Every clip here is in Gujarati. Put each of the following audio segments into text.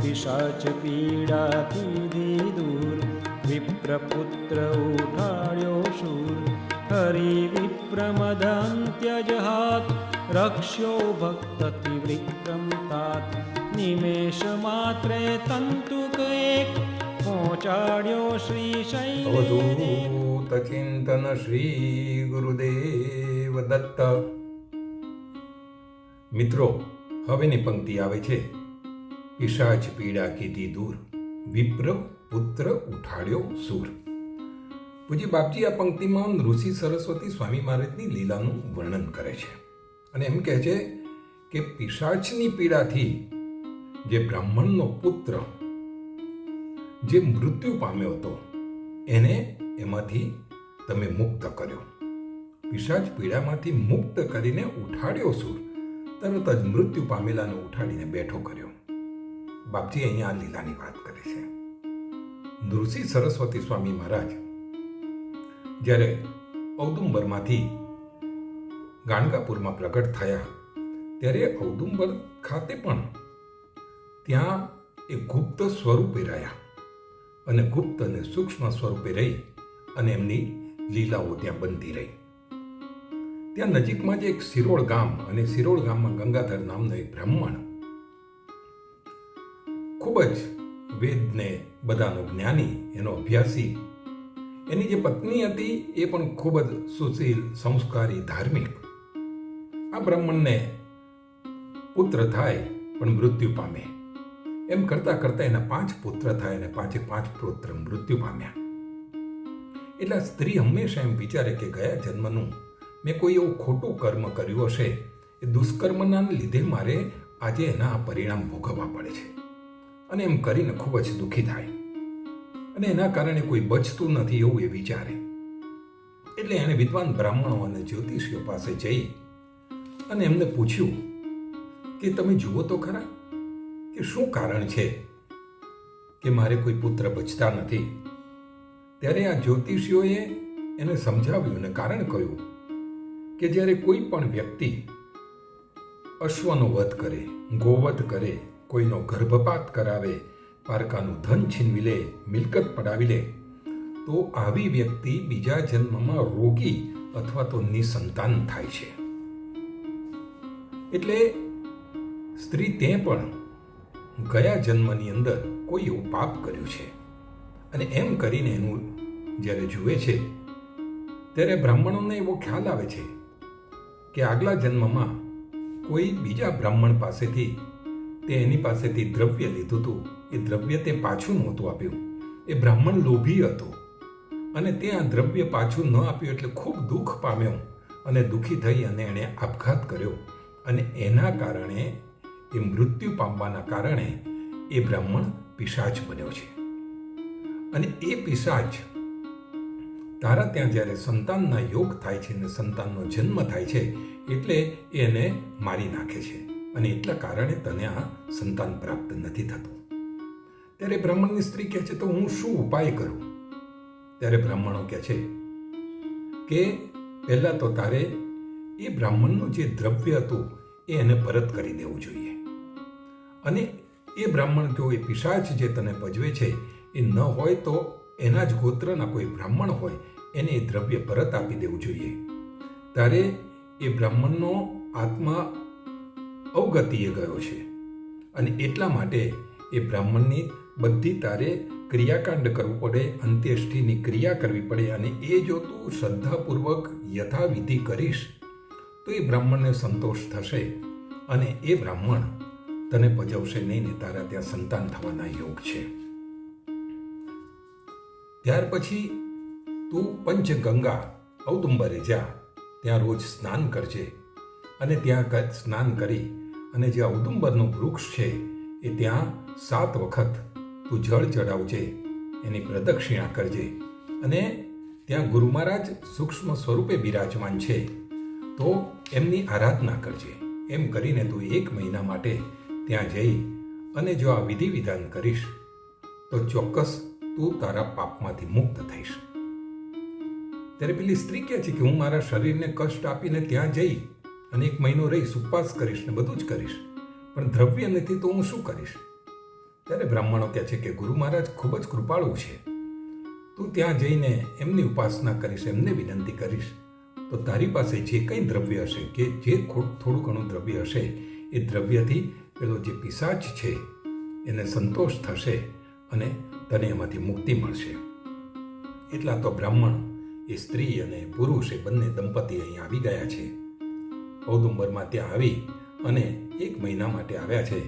પિશાચ પીડા કીધી દૂર, વિપ્રપુત્ર ઉઠાડ્યો શૂર, હરિ વિપ્રમદંત્યજહાત, રક્ષ્યો ભક્તતિ વિક્રમ तात, નિમેષ માત્રે તંતુક એક, પહોંચાડ્યો શ્રી શૈલે. અવધૂત ચિંતન શ્રી ગુરુદેવ દત્ત. મિત્રો, હવેની પંક્તિ આવે છે, પિશાચ પીડા કીધી દૂર, વિપ્ર પુત્ર ઉઠાડ્યો સૂર. પૂજ્ય બાપજી આ પંક્તિમાં ઋષિ સરસ્વતી સ્વામી મહારાજની લીલાનું વર્ણન કરે છે અને એમ કહે છે કે પિશાચની પીડાથી જે બ્રાહ્મણનો પુત્ર જે મૃત્યુ પામ્યો હતો એને એમાંથી તમે મુક્ત કર્યો. પિશાચ પીડામાંથી મુક્ત કરીને ઉઠાડ્યો સૂર, તરત જ મૃત્યુ પામેલાને ઉઠાડીને બેઠો કર્યો. બાપજી અહીંયા આ લીલાની વાત કરે છે. ઋષિ સરસ્વતી સ્વામી મહારાજ જ્યારે ઔદુંબરમાંથી ગાણગાપુરમાં પ્રગટ થયા ત્યારે ઔદુંબર ખાતે પણ ત્યાં એક ગુપ્ત સ્વરૂપે રહ્યા અને ગુપ્ત અને સૂક્ષ્મ સ્વરૂપે રહી અને એમની લીલાઓ ત્યાં બનતી રહી. ત્યાં નજીકમાં જ એક સિરોડ ગામ, અને સિરોડ ગામમાં ગંગાધર નામનો એક બ્રાહ્મણ ખૂબ જ વેદને બધાનો જ્ઞાની, એનો અભ્યાસી, એની જે પત્ની હતી એ પણ ખૂબ જ સુશીલ, સંસ્કારી, ધાર્મિક. આ બ્રાહ્મણને પુત્ર થાય પણ મૃત્યુ પામે. એમ કરતા કરતા એના 5 પુત્ર થાય અને 5 પુત્ર મૃત્યુ પામ્યા. એટલે સ્ત્રી હંમેશા એમ વિચારે કે ગયા જન્મનું મેં કોઈ એવું ખોટું કર્મ કર્યું હશે, એ દુષ્કર્મના લીધે મારે આજે એના પરિણામ ભોગવવા પડે છે, અને એમ કરીને ખૂબ જ દુઃખી થાય અને એના કારણે કોઈ બચતું નથી એવું એ વિચારે. એટલે એણે વિદ્વાન બ્રાહ્મણો અને જ્યોતિષીઓ પાસે જઈ અને એમને પૂછ્યું કે તમે જુઓ તો ખરા કે શું કારણ છે કે મારે કોઈ પુત્ર બચતા નથી. ત્યારે આ જ્યોતિષીઓએ એને સમજાવ્યું અને કારણ કહ્યું કે જ્યારે કોઈ પણ વ્યક્તિ અશ્વનો વધ કરે, ગોવધ કરે, કોઈનો ગર્ભપાત કરાવે, પારકાનું ધન છીનવી લે, મિલકત પડાવી લે, તો આવી વ્યક્તિ બીજા જન્મમાં રોગી અથવા તો નિસંતાન થાય છે. એટલે સ્ત્રી તે પણ ગયા જન્મની અંદર કોઈ એવું પાપ કર્યું છે અને એમ કરીને એનું જ્યારે જુએ છે ત્યારે બ્રાહ્મણોને એવો ખ્યાલ આવે છે કે આગલા જન્મમાં કોઈ બીજા બ્રાહ્મણ પાસેથી તે એની પાસેથી દ્રવ્ય લીધું હતું, એ દ્રવ્ય તે પાછું નહોતું આપ્યું. એ બ્રાહ્મણ લોભી હતો અને તે આ દ્રવ્ય પાછું ન આપ્યું એટલે ખૂબ દુઃખ પામ્યો અને દુઃખી થઈ અને એણે આપઘાત કર્યો અને એના કારણે એ મૃત્યુ પામવાના કારણે એ બ્રાહ્મણ પિશાચ બન્યો છે. અને એ પિશાચ તારા ત્યાં જ્યારે સંતાનના યોગ થાય છે અને સંતાનનો જન્મ થાય છે એટલે એને મારી નાખે છે અને એટલા કારણે તને આ સંતાન પ્રાપ્ત નથી થતું. ત્યારે બ્રાહ્મણની સ્ત્રી કહે છે તો હું શું ઉપાય કરું? ત્યારે બ્રાહ્મણો કહે છે કે પહેલાં તો તારે એ બ્રાહ્મણનું જે દ્રવ્ય હતું એ એને પરત કરી દેવું જોઈએ, અને એ બ્રાહ્મણ જો એ પિશાચ જે તને પજવે છે એ ન હોય તો એના જ ગોત્રના કોઈ બ્રાહ્મણ હોય એને એ દ્રવ્ય પરત આપી દેવું જોઈએ. ત્યારે એ બ્રાહ્મણનો આત્મા અવગતિએ ગયો છે અને એટલા માટે એ બ્રાહ્મણની બધી તારે ક્રિયાકાંડ કરવું પડે, અંત્યેષ્ટિની ક્રિયા કરવી પડે, અને એ જો તું શ્રદ્ધાપૂર્વક યથાવિધિ કરીશ તો એ બ્રાહ્મણને સંતોષ થશે અને એ બ્રાહ્મણ તને પજવશે નહીં ને તારા ત્યાં સંતાન થવાના યોગ છે. ત્યાર પછી તું પંચગંગા ઔદુંબરે જા, ત્યાં રોજ સ્નાન કરજે અને ત્યાં સ્નાન કરી અને જે ઔદુંબરનું વૃક્ષ છે એ ત્યાં 7 વખત તું જળ ચડાવજે, એની પ્રદક્ષિણા કરજે અને ત્યાં ગુરુ મહારાજ સૂક્ષ્મ સ્વરૂપે બિરાજમાન છે તો એમની આરાધના કરજે. એમ કરીને તું 1 મહિના માટે ત્યાં જઈ અને જો આ વિધિ વિધાન કરીશ તો ચોક્કસ તું તારા પાપમાંથી મુક્ત થઈશ. ત્યારે પેલી સ્ત્રી કહે છે કે હું મારા શરીરને કષ્ટ આપીને ત્યાં જઈ અને 1 મહિનો રહીશ, ઉપવાસ કરીશ ને બધું જ કરીશ, પણ દ્રવ્ય નથી તો હું શું કરીશ? ત્યારે બ્રાહ્મણો કહે છે કે ગુરુ મહારાજ ખૂબ જ કૃપાળુ છે. તું ત્યાં જઈને એમની ઉપાસના કરીશ, એમને વિનંતી કરીશ તો તારી પાસે જે કંઈ દ્રવ્ય હશે, કે જે થોડું ઘણું દ્રવ્ય હશે, એ દ્રવ્યથી પેલો જે પિશાચ છે એને સંતોષ થશે અને તને એમાંથી મુક્તિ મળશે. એટલા તો બ્રાહ્મણ, એ સ્ત્રી અને પુરુષ, એ બંને દંપતી અહીં આવી ગયા છે. ઔદુંબરમાં ત્યાં આવી અને 1 મહિના માટે આવ્યા છે.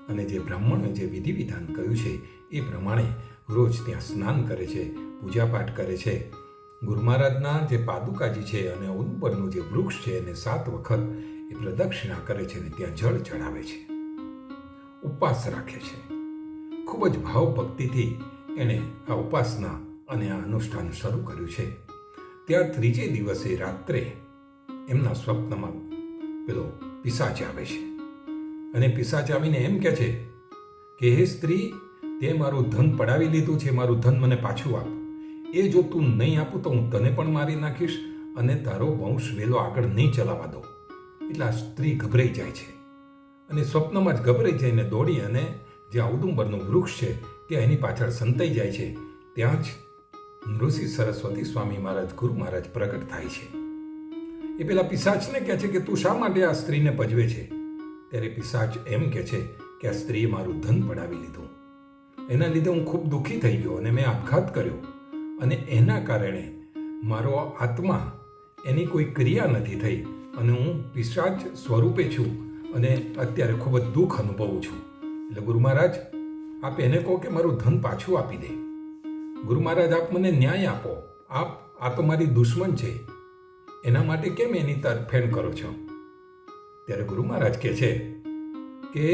અને જે બ્રાહ્મણે જે વિધિ વિધાન કહ્યું છે એ પ્રમાણે રોજ ત્યાં સ્નાન કરે છે, પૂજાપાઠ કરે છે. ગુરુ મહારાજના જે પાદુકાજી છે અને ઔદુંબરનું જે વૃક્ષ છે એને 7 વખત એ પ્રદક્ષિણા કરે છે અને ત્યાં જળ ચડાવે છે, ઉપવાસ રાખે છે. ખૂબ જ ભાવ ભક્તિથી એણે આ ઉપાસના અને આ અનુષ્ઠાન શરૂ કર્યું છે. ત્યાં 3જે દિવસે રાત્રે એમના સ્વપ્નમાં પેલો પિશાચ આવે છે અને પિશાચ આવીને એમ કહે છે કે હે સ્ત્રી, તે મારું ધન પડાવી લીધું છે, મારું ધન મને પાછું આપ. એ જો તું નહીં આપું તો હું તને પણ મારી નાખીશ અને તારો વંશ વેલો આગળ નહીં ચલાવવા દો. એટલે આ સ્ત્રી ગભરાઈ જાય છે અને સ્વપ્નમાં જ ગભરાઈ જઈને દોડી અને જે ઔદુંબરનું વૃક્ષ છે ત્યાં એની પાછળ સંતાઈ જાય છે. ત્યાં જ નૃસિંહ સરસ્વતી સ્વામી મહારાજ, ગુરુ મહારાજ પ્રગટ થાય છે. એ પેલા પિશાચને કહે છે કે તું શા માટે આ સ્ત્રીને પજવે છે? ત્યારે પિશાચ એમ કહે છે કે આ સ્ત્રીએ મારું ધન પડાવી લીધું, એના લીધે હું ખૂબ દુઃખી થઈ ગયો અને મેં આપઘાત કર્યો અને એના કારણે મારો આત્મા, એની કોઈ ક્રિયા નથી થઈ અને હું પિશાચ સ્વરૂપે છું અને અત્યારે ખૂબ જ દુઃખ અનુભવું છું. એટલે ગુરુ મહારાજ, આપ એને કહો કે મારું ધન પાછું આપી દે. ગુરુ મહારાજ, આપ મને ન્યાય આપો. આ તો મારી દુશ્મન છે, એના માટે કેમ એની તરફેણ કરો છો? ત્યારે ગુરુ મહારાજ કહે છે કે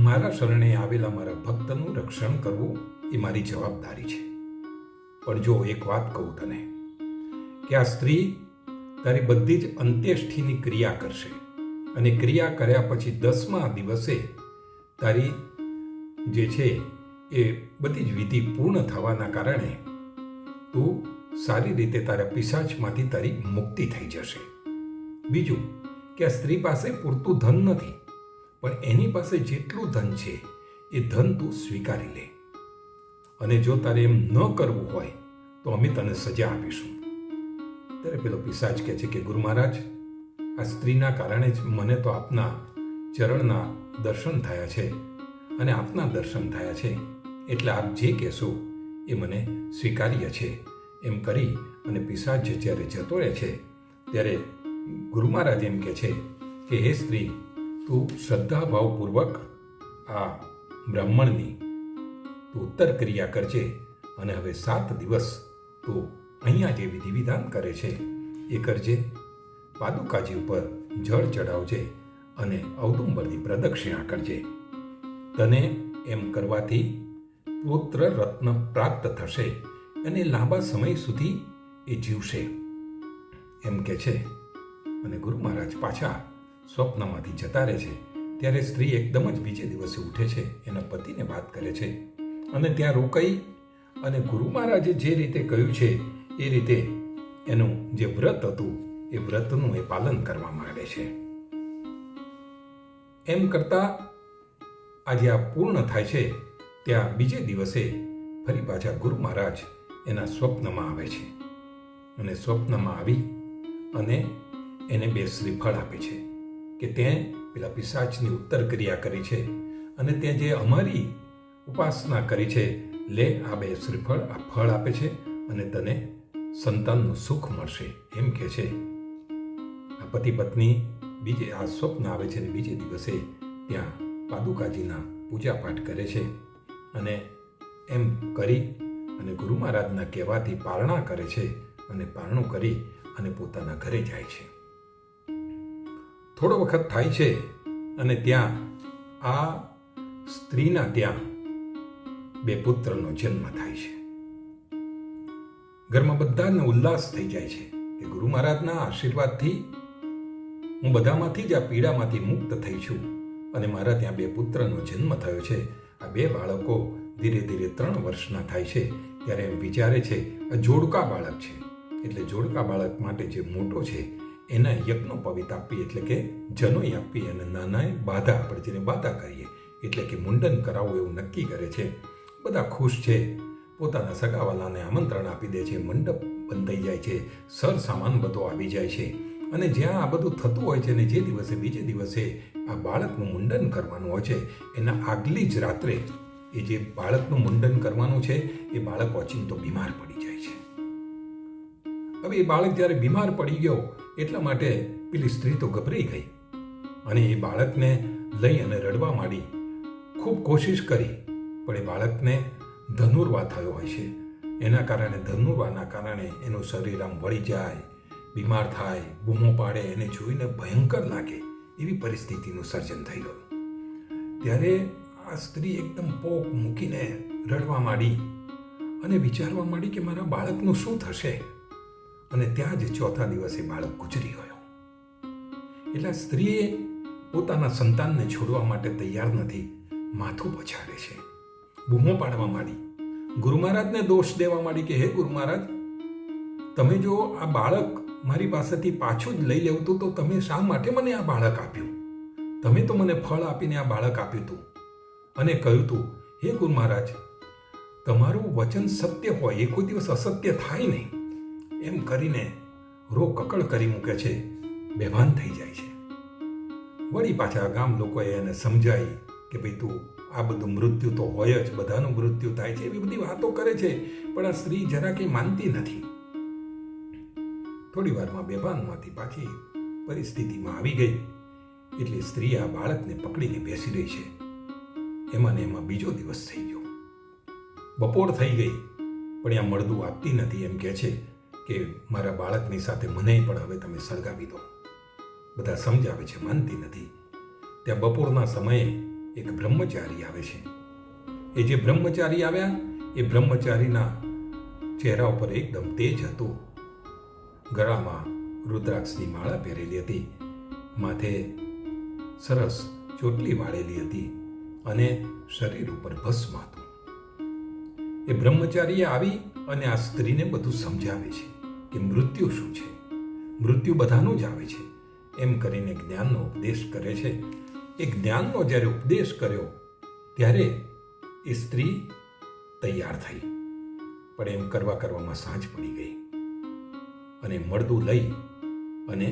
મારા શરણે આવેલા મારા ભક્તનું રક્ષણ કરવું એ મારી જવાબદારી છે. પણ જો એક વાત કહું તને, કે આ સ્ત્રી તારી બધી જ અંત્યેષ્ટિની ક્રિયા કરશે અને ક્રિયા કર્યા પછી 10મા દિવસે તારી જે છે એ બધી જ વિધિ પૂર્ણ થવાના કારણે તું સારી રીતે તારા પિશાચમાંથી તારી મુક્તિ થઈ જશે. બીજું કે આ સ્ત્રી પાસે પૂરતું ધન નથી, પણ એની પાસે જેટલું ધન છે એ ધન તું સ્વીકારી લે અને જો તારે એમ ન કરવું હોય તો અમે તને સજા આપીશું. ત્યારે પેલો પિશાચ કહે છે કે ગુરુ મહારાજ, આ સ્ત્રીના કારણે જ મને તો આપના ચરણના દર્શન થયા છે અને આપના દર્શન થયા છે, એટલે આપ જે કહેશો એ મને સ્વીકાર્ય છે. એમ કરી અને પિશાચ જ્યારે જતો રહે છે ત્યારે ગુરુ મહારાજ એમ કહે છે કે હે સ્ત્રી, તું શ્રદ્ધાભાવપૂર્વક આ બ્રાહ્મણની તું ઉત્તર ક્રિયા કરજે અને હવે 7 દિવસ તું અહીંયા જે વિધિ વિધાન કરે છે એ કરજે. પાદુકાજી ઉપર જળ ચડાવજે અને ઔદુંબરની પ્રદક્ષિણા કરજે. તને એમ કરવાથી પુત્ર રત્ન પ્રાપ્ત થશે અને લાંબા સમય સુધી એ જીવશે, એમ કે છે. અને ગુરુ મહારાજ પાછા સ્વપ્નમાંથી જતા રહે છે. ત્યારે સ્ત્રી એકદમ જ બીજે દિવસે ઉઠે છે, એના પતિને વાત કરે છે અને ત્યાં રોકાઈ અને ગુરુ મહારાજે જે રીતે કહ્યું છે એ રીતે એનું જે વ્રત હતું એ વ્રતનું એ પાલન કરવા માંગે છે. એમ કરતા આજે આ પૂર્ણ થાય છે. ત્યાં બીજે દિવસે ફરી પાછા ગુરુ મહારાજ એના સ્વપ્નમાં આવે છે અને સ્વપ્નમાં આવી અને એને 2 શ્રીફળ આપે છે કે તે પેલા પિશાચની ઉત્તર ક્રિયા કરી છે અને તે જે અમારી ઉપાસના કરી છે, લે આ 2 શ્રીફળ, આ ફળ આપે છે અને તને સંતાનનું સુખ મળશે, એમ કહે છે. આ પતિ પત્ની બીજે આ સ્વપ્ન આવે છે અને બીજે દિવસે ત્યાં પાદુકાજીના પૂજાપાઠ કરે છે અને એમ કરી અને ગુરુ મહારાજના કહેવાથી પારણા કરે છે અને પારણું કરી અને પોતાના ઘરે જાય છે. થોડો વખત થાય છે અને ત્યાં આ સ્ત્રીના ત્યાં 2 પુત્રનો જન્મ થાય છે. ઘરમાં બધાને ઉલ્લાસ થઈ જાય છે કે ગુરુ મહારાજના આશીર્વાદથી હું બધામાંથી જ આ પીડામાંથી મુક્ત થઈ છું અને મારા ત્યાં 2 પુત્રનો જન્મ થયો છે. આ 2 બાળકો ધીરે ધીરે 3 વર્ષના થાય છે ત્યારે એમ વિચારે છે આ જોડકા બાળક છે, એટલે જોડકા બાળક માટે જે મોટો છે એના યજ્ઞોપવિત આપી, એટલે કે જનોઈ આપી અને નાનાએ બાધા, આપણે જેને બાધા કહીએ એટલે કે મુંડન કરાવવું એવું નક્કી કરે છે. બધા ખુશ છે, પોતાના સગાવાલાને આમંત્રણ આપી દે છે, મંડપ બંધ થઈ જાય છે, સર સામાન બધો આવી જાય છે. અને જ્યાં આ બધું થતું હોય છે ને જે દિવસે બીજે દિવસે આ બાળકનું મુંડન કરવાનું હોય છે, એના આગલી જ રાત્રે એ જે બાળકનું મુંડન કરવાનું છે એ બાળક ઓચિંતો બીમાર પડી જાય છે. હવે એ બાળક જ્યારે બીમાર પડી ગયો એટલા માટે પેલી સ્ત્રી તો ગભરાઈ ગઈ અને એ બાળકને લઈ અને રડવા માંડી. ખૂબ કોશિશ કરી પણ એ બાળકને ધનુર્વા થયો હોય છે. એના કારણે ધનુર્વાના કારણે એનું શરીર આમ વળી જાય, બીમાર થાય, બૂમો પાડે, એને જોઈને ભયંકર લાગે એવી પરિસ્થિતિનું સર્જન થઈ ગયું. ત્યારે આ સ્ત્રી એકદમ પોક મૂકીને રડવા માંડી અને વિચારવા માંડી કે મારા બાળકનું શું થશે. અને ત્યાં જ ચોથા દિવસે બાળક ગુજરી ગયો. એટલે સ્ત્રીએ પોતાના સંતાનને છોડવા માટે તૈયાર નથી, માથું પછાડે છે, બૂમો પાડવા માંડી, ગુરુ મહારાજને દોષ દેવા માંડી કે હે ગુરુ મહારાજ, તમે જો આ બાળક મારી પાસેથી પાછું જ લઈ લેવું તો તમે શા માટે મને આ બાળક આપ્યું? તમે તો મને ફળ આપીને આ બાળક આપ્યું હતું અને કહ્યું હતું હે ગુરુ મહારાજ, તમારું વચન સત્ય હોય, એ કોઈ દિવસ અસત્ય થાય નહીં. એમ કરીને રો કકળ કરી મૂકે છે, બેભાન થઈ જાય છે. વળી પાછા ગામ લોકોએ એને સમજાવી કે ભાઈ તું આ બધું મૃત્યુ તો હોય જ, બધાનું મૃત્યુ થાય છે, એવી બધી વાતો કરે છે. પણ આ સ્ત્રી જરા કંઈ માનતી નથી. થોડી વારમાં બેભાનમાંથી પાછી પરિસ્થિતિમાં આવી ગઈ. એટલે સ્ત્રી આ બાળકને પકડીને બેસી રહી છે. એમાં ને એમાં બીજો દિવસ થઈ ગયો, બપોર થઈ ગઈ, પણ આ મળદું આપતી નથી. એમ કહે છે કે મારા બાળકની સાથે મને પણ હવે તમે સળગાવી દો. બધા સમજાવે છે, માનતી નથી. ત્યાં બપોરના સમયે એક બ્રહ્મચારી આવે છે. એ જે બ્રહ્મચારી આવ્યા એ બ્રહ્મચારીના ચહેરા ઉપર એકદમ તેજ હતું. ગળામાં રુદ્રાક્ષની માળા પહેરેલી હતી, માથે સરસ ચોટલી વાળેલી હતી અને શરીર ઉપર ભસ્મ હતું. એ બ્રહ્મચારીએ આવી અને આ સ્ત્રીને બધું સમજાવે છે કે મૃત્યુ શું છે, મૃત્યુ બધાનું જ આવે છે. એમ કરીને જ્ઞાનનો ઉપદેશ કરે છે. એ જ્ઞાનનો જ્યારે ઉપદેશ કર્યો ત્યારે એ સ્ત્રી તૈયાર થઈ. પણ એમ કરવામાં સાંજ પડી ગઈ અને મળદું લઈ અને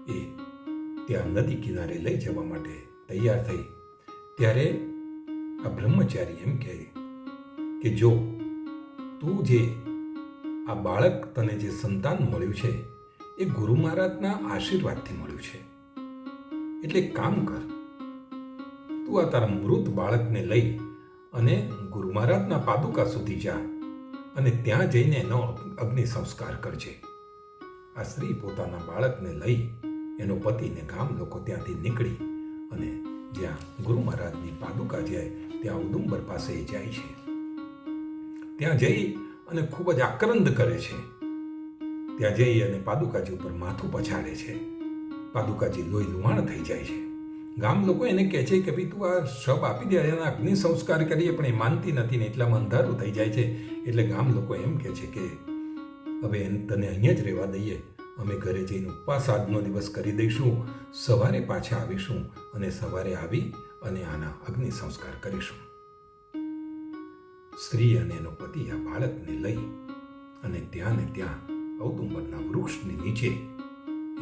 એ ત્યાં નદી કિનારે લઈ જવા માટે તૈયાર થઈ. ત્યારે આ બ્રહ્મચારી એમ કહે કે જો તું જે આ બાળક, તને જે સંતાન મળ્યું છે એ ગુરુ મહારાજના આશીર્વાદથી મળ્યું છે. એટલે કામ કર, તું આ તારા મૃત બાળકને લઈ અને ગુરુ મહારાજના પાદુકા સુધી જા અને ત્યાં જઈને એનો અગ્નિ સંસ્કાર કરજે. આ સ્ત્રી પોતાના બાળકને લઈ એનો પતિને ગામ લોકો ત્યાંથી નીકળી અને જ્યાં ગુરુ મહારાજની પાદુકા જાય ત્યાં ઉદુંબર પાસે જાય છે. ત્યાં જઈ અને ખૂબ જ આક્રંદ કરે છે. ત્યાં જઈ અને પાદુકાજી ઉપર માથું પછાડે છે. પાદુકાજી લોહી લુહાણ થઈ જાય છે. ગામ લોકો એને કહે છે કે ભાઈ તું આ શબ આપી દે, એના અગ્નિ સંસ્કાર કરીએ, પણ એ માનતી નથી ને એટલામાં અંધારું થઈ જાય છે. એટલે ગામ લોકો એમ કહે છે કે હવે તને અહીંયા જ રહેવા દઈએ, અમે ઘરે જઈને ઉપવાસ આજનો દિવસ કરી દઈશું, સવારે પાછા આવીશું અને સવારે આવી અને આના અગ્નિ સંસ્કાર કરીશું. સ્ત્રી અને એનો પતિ આ બાળકને લઈ અને ત્યાં ને ત્યાં ઔદુંબરના વૃક્ષની નીચે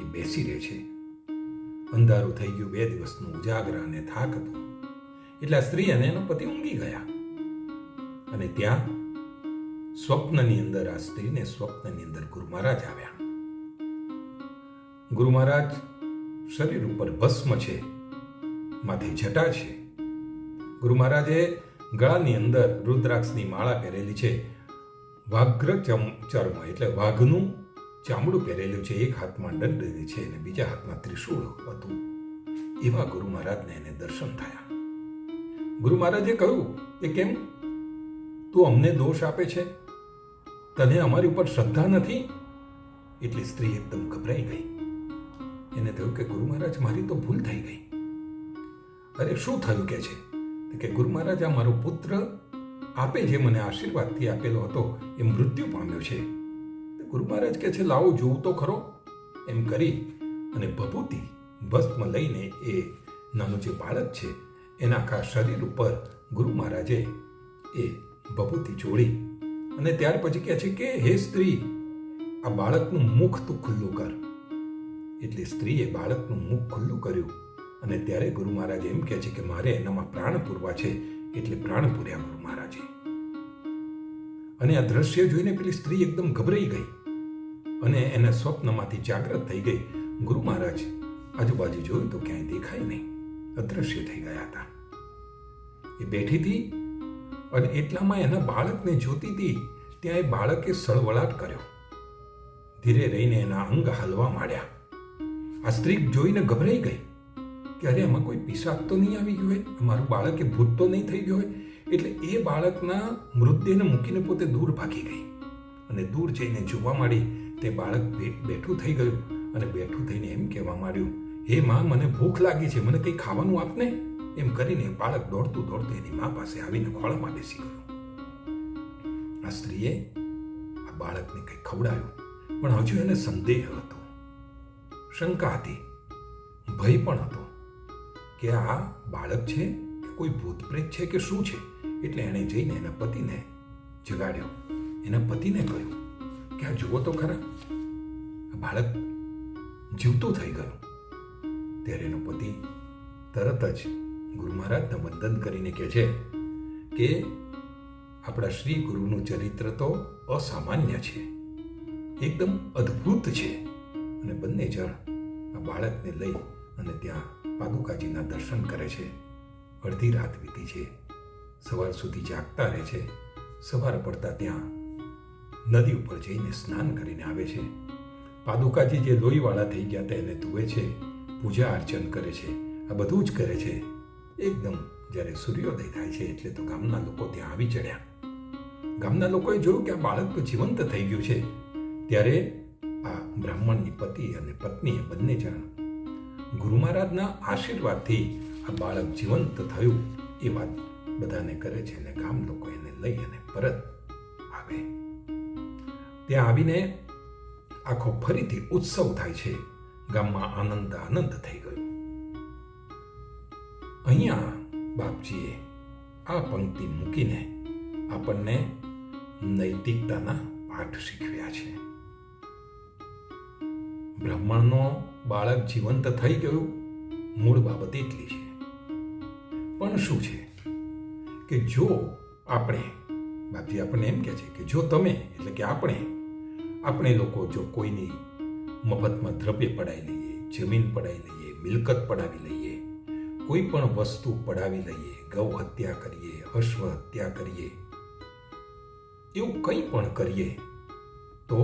એ બેસી રહે છે. અંધારું થઈ ગયું, 2 દિવસનું ઉજાગરા અને થાક હતું. એટલે આ સ્ત્રી અને એનો પતિ ઊંઘી ગયા અને ત્યાં સ્વપ્નની અંદર આ સ્ત્રીને સ્વપ્નની અંદર ગુરુ મહારાજ આવ્યા. ગુરુ મહારાજ શરીર ઉપર ભસ્મ છે, માથે જટા છે. ગુરુ મહારાજે ગળાની અંદર રુદ્રાક્ષની માળા પહેરેલી છે, વાઘ્ર ચર્મ એટલે વાઘનું ચામડું પહેરેલું છે, એક હાથમાં દંડ છે અને બીજા હાથમાં ત્રિશૂળ હતું. એવા ગુરુ મહારાજને એને દર્શન થયા. ગુરુ મહારાજે કહ્યું કે કેમ તું અમને દોષ આપે છે, તને અમારી ઉપર શ્રદ્ધા નથી? એટલે સ્ત્રી એકદમ ગભરાઈ ગઈ. એને થયું કે ગુરુ મહારાજ મારી તો ભૂલ થઈ ગઈ. અરે શું થયું કે છે? કે ગુરુ મહારાજ આ મારો પુત્ર આપે જે મને આશીર્વાદથી આપેલો હતો એ મૃત્યુ પામ્યો છે. ગુરુ મહારાજ કહે છે લાવો જોવું તો ખરો. એમ કરી અને ભભૂતિ ભસ્મ લઈને એ નાનું જે બાળક છે એના આખા શરીર ઉપર ગુરુ મહારાજે એ ભભૂતિ ચોળી અને ત્યાર પછી કહે છે કે હે સ્ત્રી, આ બાળકનું મુખ તું ખુલ્લું કર. એટલે સ્ત્રીએ બાળકનું મુખ ખુલ્લું કર્યું અને ત્યારે ગુરુ મહારાજ એમ કહે છે કે મારે એનામાં પ્રાણ પૂરવા છે. એટલે પ્રાણ પૂર્યા ગુરુ મહારાજે. અને આ દ્રશ્ય જોઈને પેલી સ્ત્રી એકદમ ગભરાઈ ગઈ અને એના સ્વપ્નમાંથી જાગૃત થઈ ગઈ. ગુરુ મહારાજ આજુબાજુ જોયું તો ક્યાંય દેખાય નહીં, અદ્રશ્ય થઈ ગયા હતા. એ બેઠી હતી અને એટલામાં એના બાળકને જોતી હતી. ત્યાં એ બાળકે સળવળાટ કર્યો. ધીરે રહીને એના અંગ હાલવા માંડ્યા. આ સ્ત્રી જોઈને ગભરાઈ ગઈ કે અરે એમાં કોઈ પિશાચ તો નહીં આવી ગયો હોય, મારું બાળક એ ભૂત તો નહીં થઈ ગયો હોય. એટલે એ બાળકના મૃતદેહને મૂકીને પોતે દૂર ભાગી ગઈ અને દૂર જઈને જોવા માંડી. તે બાળક બેઠું થઈ ગયું અને બેઠું થઈને એમ કહેવા માંડ્યું, હે માં, મને ભૂખ લાગી છે, મને કંઈ ખાવાનું આપને. એમ કરીને બાળક દોડતું દોડતું એની મા પાસે આવીને ખોળામાં બેસી ગયું. આ સ્ત્રીએ આ બાળકને કંઈ ખવડાવ્યું, પણ હજુ એને સંદેહ હતો, શંકા હતી, ભય પણ હતો કે આ બાળક છે કે કોઈ ભૂત પ્રેત છે કે શું છે. એટલે એણે જઈને એના પતિને જગાડ્યો. એના પતિને કહ્યું કે આ જુઓ તો ખરા, આ બાળક જીવતું થઈ ગયું. ત્યારે એનો પતિ તરત જ ગુરુ મહારાજને વંદન કરીને કહે છે કે આપણા શ્રી ગુરુનું ચરિત્ર તો અસામાન્ય છે, એકદમ અદ્ભુત છે. અને બંને જણ આ બાળકને લઈ અને ત્યાં પાદુકાજીના દર્શન કરે છે. અડધી રાત વીતી છે, સવાર સુધી જાગતા રહે છે. સવાર પડતા ત્યાં નદી ઉપર જઈને સ્નાન કરીને આવે છે. પાદુકાજી જે લોહીવાળા થઈ ગયા હતા એને ધુએ છે, પૂજા અર્ચન કરે છે, આ બધું જ કરે છે. એકદમ જ્યારે સૂર્યોદય થાય છે એટલે તો ગામના લોકો ત્યાં આવી ચડ્યા. ગામના લોકોએ જોયું કે આ બાળક તો જીવંત થઈ ગયું છે. ત્યારે આ બ્રાહ્મણની પતિ અને પત્નીએ બંને જણ ગુરુ મહારાજના આશીર્વાદથી આ બાળક જીવંત થયું એ વાત બધાને કરે છે અને ગામ લોકો એને લઈ અને પરત આવે. ત્યાં આવીને આખો ફરીથી ઉત્સવ થાય છે. ગામમાં આનંદ થઈ ગયો. અહીંયા બાપજીએ આ પંક્તિ મૂકીને આપણને નૈતિકતાના પાઠ શીખવ્યા છે. બ્રાહ્મણનો બાળક જીવંત થઈ ગયું, મૂળ બાબત એટલી છે. પણ શું છે કે જો આપણે, બાપજી આપણને એમ કહે છે કે જો તમે એટલે કે આપણે લોકો જો કોઈની મફતમાં દ્રવ્ય પડાવી લઈએ, જમીન પડાવી લઈએ, મિલકત પડાવી લઈએ, કોઈ પણ વસ્તુ પડાવી લઈએ, ગૌ હત્યા કરીએ, અશ્વ હત્યા કરીએ, એવું કંઈ પણ કરીએ તો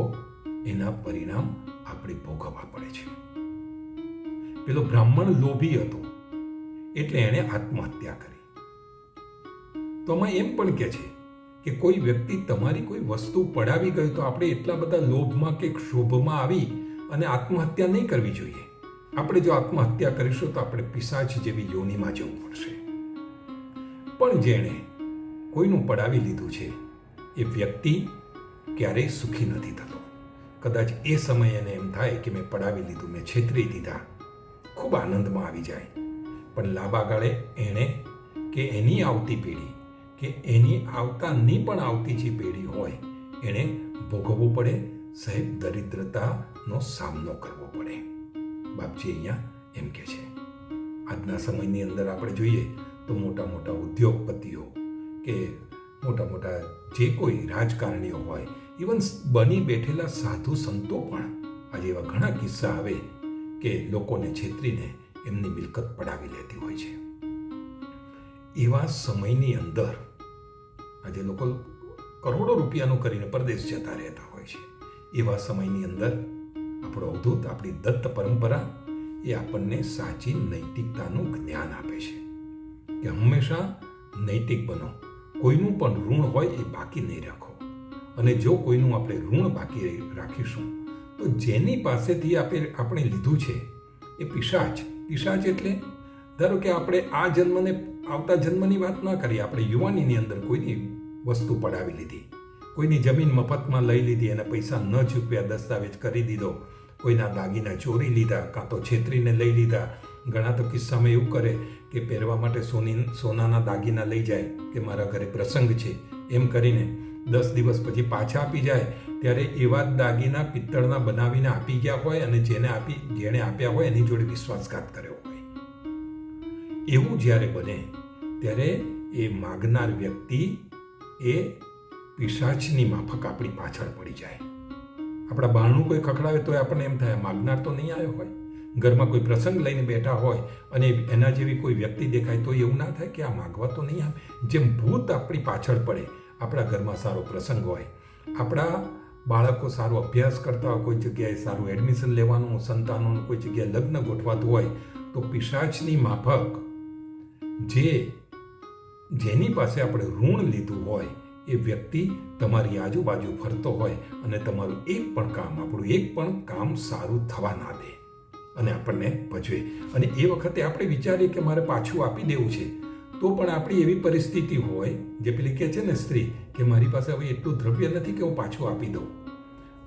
એના પરિણામ આપણે ભોગવવા પડે છે. પેલો બ્રાહ્મણ લોભી હતો એટલે એણે આત્મહત્યા કરી. તો આમાં એમ પણ કહે છે કે કોઈ વ્યક્તિ તમારી કોઈ વસ્તુ પડાવી ગઈ તો આપણે એટલા બધા લોભમાં કે ક્ષોભમાં આવી અને આત્મહત્યા નહીં કરવી જોઈએ. આપણે જો આત્મહત્યા કરીશું તો આપણે પિશાચ જેવી યોનિમાં જવું પડશે. પણ જેણે કોઈનું પડાવી લીધું છે એ વ્યક્તિ ક્યારેય સુખી નથી થતો. કદાચ એ સમયે એને એમ થાય કે મેં પડાવી લીધું, મેં છેતરી દીધા, ખૂબ આનંદમાં આવી જાય. પણ લાંબા ગાળે એણે કે એની આવતી પેઢી કે એની આવતાની પણ આવતી જે પેઢી હોય એણે ભોગવવું પડે, સાહેબ દરિદ્રતાનો સામનો કરવો પડે. બાપજી અહીંયા એમ કહે છે. આજના સમયની અંદર આપણે જોઈએ તો મોટા મોટા ઉદ્યોગપતિઓ કે મોટા મોટા જે કોઈ રાજકારણીઓ હોય, ઇવન બની બેઠેલા સાધુ સંતો પણ આજે એવા ઘણા કિસ્સા આવે કે લોકોને છેતરીને એમની મિલકત પડાવી લેતી હોય છે. એવા સમયની અંદર આજે લોકો કરોડો રૂપિયાનું કરીને પરદેશ જતા રહેતા હોય છે. એવા સમયની અંદર આપણો અવધૂત, આપણી દત્ત પરંપરા એ આપણને સાચી નૈતિકતાનું જ્ઞાન આપે છે કે હંમેશા નૈતિક બનો. કોઈનું પણ ઋણ હોય એ બાકી નહીં રાખો. અને જો કોઈનું આપણે ઋણ બાકી રાખીશું તો જેની પાસેથી આપણે લીધું છે એ પિશાચ એટલે ધારો કે આપણે આ જન્મને આવતા જન્મની વાત ના કરીએ, આપણે યુવાનીની અંદર કોઈની વસ્તુ પડાવી લીધી, કોઈની જમીન મફતમાં લઈ લીધી, એના પૈસા ન ચૂકવ્યા, દસ્તાવેજ કરી દીધો, કોઈના દાગીના ચોરી લીધા, કાં તો છેતરીને લઈ લીધા, ઘણા તો કિસ્સામાં એવું કરે કે પહેરવા માટે સોનાના દાગીના લઈ જાય કે મારા ઘરે પ્રસંગ છે એમ કરીને 10 દિવસ પછી પાછા આપી જાય, ત્યારે એવા જ દાગીના પિત્તળના બનાવીને આપી ગયા હોય અને જેણે આપ્યા હોય એની જોડે વિશ્વાસઘાત કર્યો હોય. એવું જ્યારે બને ત્યારે એ માગનાર વ્યક્તિ એ પિશાચની માફક આપણી પાછળ પડી જાય. આપણા બારણું કોઈ ખખડાવે તો આપણને એમ થાય માગનાર તો નહીં આવ્યો હોય. ઘરમાં કોઈ પ્રસંગ લઈને બેઠા હોય અને એના જેવી કોઈ વ્યક્તિ દેખાય તો એવું ના થાય કે આ માગવા તો નહીં આવે. જેમ ભૂત આપણી પાછળ પડે, આપણા ઘરમાં સારો પ્રસંગ હોય, આપણા બાળકો સારો અભ્યાસ કરતા હોય, કોઈ જગ્યાએ સારું એડમિશન લેવાનું, સંતાનોનું કોઈ જગ્યાએ લગ્ન ગોઠવાતું હોય, તો પિશાચની માફક જેની પાસે આપણે ઋણ લીધું હોય એ વ્યક્તિ તમારી આજુબાજુ ફરતો હોય અને તમારું આપણું એક પણ કામ સારું થવા ના દે અને આપણને ભજવે. અને એ વખતે આપણે વિચારીએ કે મારે પાછું આપી દેવું છે, તો પણ આપણી એવી પરિસ્થિતિ હોય, જે પેલી કહે છે ને સ્ત્રી, કે મારી પાસે હવે એટલું દ્રવ્ય નથી કે હું પાછું આપી દઉં.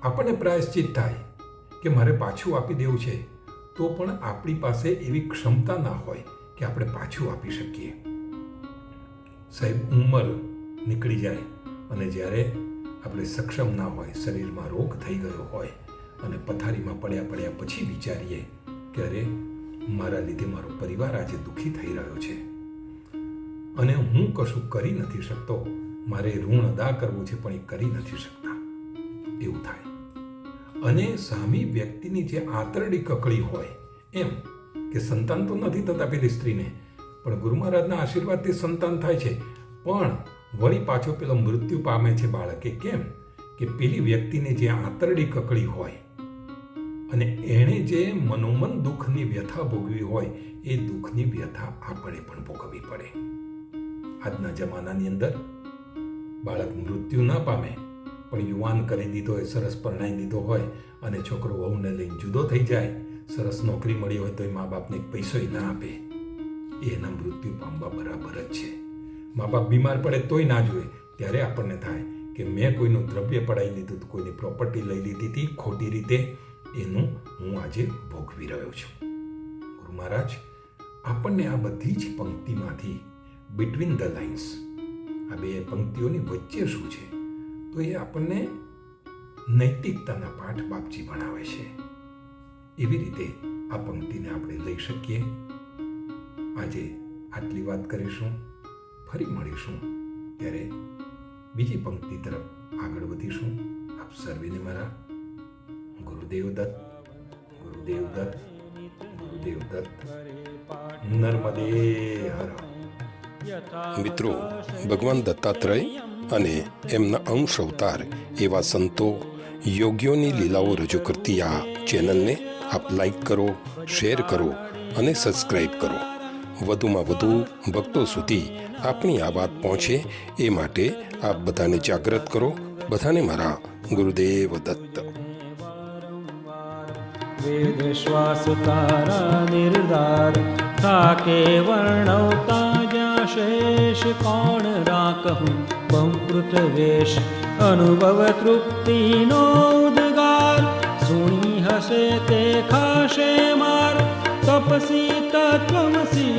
આપણને પ્રાયશ્ચિત થાય કે મારે પાછું આપી દેવું છે, તો પણ આપણી પાસે એવી ક્ષમતા ના હોય કે આપણે પાછું આપી શકીએ. સાહેબ, ઉંમર નીકળી જાય અને જ્યારે આપણે સક્ષમ ના હોય, શરીરમાં રોગ થઈ ગયો હોય અને પથારીમાં પડ્યા પછી વિચારીએ કે અરે મારા લીધે મારો પરિવાર આજે દુઃખી થઈ રહ્યો છે અને હું કશું કરી નથી શકતો, મારે ઋણ અદા કરવું છે પણ એ કરી નથી શકતા, એવું થાય. અને સામી વ્યક્તિની જે આંતરડી કકળી હોય, એમ કે સંતાન તો નથી થતા પેલી સ્ત્રીને, પણ ગુરુ મહારાજના આશીર્વાદથી સંતાન થાય છે, પણ વળી પાછો પેલો મૃત્યુ પામે છે બાળકે. કેમ કે પેલી વ્યક્તિને જે આંતરડી કકળી હોય અને એણે જે મનોમન દુઃખની વ્યથા ભોગવી હોય, એ દુઃખની વ્યથા આપણે પણ ભોગવવી પડે. આજના જમાનાની અંદર બાળક મૃત્યુ ના પામે, પણ યુવાન કરી દીધો હોય, સરસ પરણાઈ દીધો હોય અને છોકરો વહુને લઈને જુદો થઈ જાય, સરસ નોકરી મળી હોય તો એ મા બાપને એક પૈસો ના આપે, એના મૃત્યુ પામવા બરાબર જ છે. મા બાપ બીમાર પડે તોય ના જોઈએ, ત્યારે આપણને થાય કે મેં કોઈનું દ્રવ્ય પડાવી લીધું હતું, કોઈની પ્રોપર્ટી લઈ લીધી હતી ખોટી રીતે, એનું હું આજે ભોગવી રહ્યો છું. ગુરુ મહારાજ આપણને આ બધી જ પંક્તિમાંથી બિટવીન ધ લાઇન્સ, આ બે પંક્તિઓની વચ્ચે શું છે, તો એ આપણને નૈતિકતાના પાઠ બાપજી ભણાવે છે. એવી રીતે આ પંક્તિને આપણે લઈ શકીએ. આજે આટલી વાત કરીશું, ફરી મળીશું ત્યારે બીજી પંક્તિ તરફ આગળ વધીશું. આપ સર્વેને મારા ગુરુદેવ દત્ત, ગુરુદેવ દત્ત, ગુરુદેવ દત્ત. નર્મદે હર. મિત્રો, ભગવાન દત્તાત્રેય અને એમના અંશ અવતાર એવા સંતો યોગીઓની લીલાઓ રજૂ કરતી આ ચેનલને આપ લાઈક કરો, શેર કરો અને સબસ્ક્રાઈબ કરો. વધુમાં વધુ ભક્તો સુધી આપણી આ વાત પહોંચે એ માટે આપ બધાને જાગૃત કરો. બધાને મારા ગુરુદેવ દત્ત. વેદ શ્વાસ તારા નિર્ધાર થાકે વર્ણવતા જ્યાં શેષ કોણ રાખું બહુકૃત વેશ અનુભવ તૃપ્તિનો ઉદ્ગાર સુણી હશે તે ખાશે માર તપસી તત્વમસી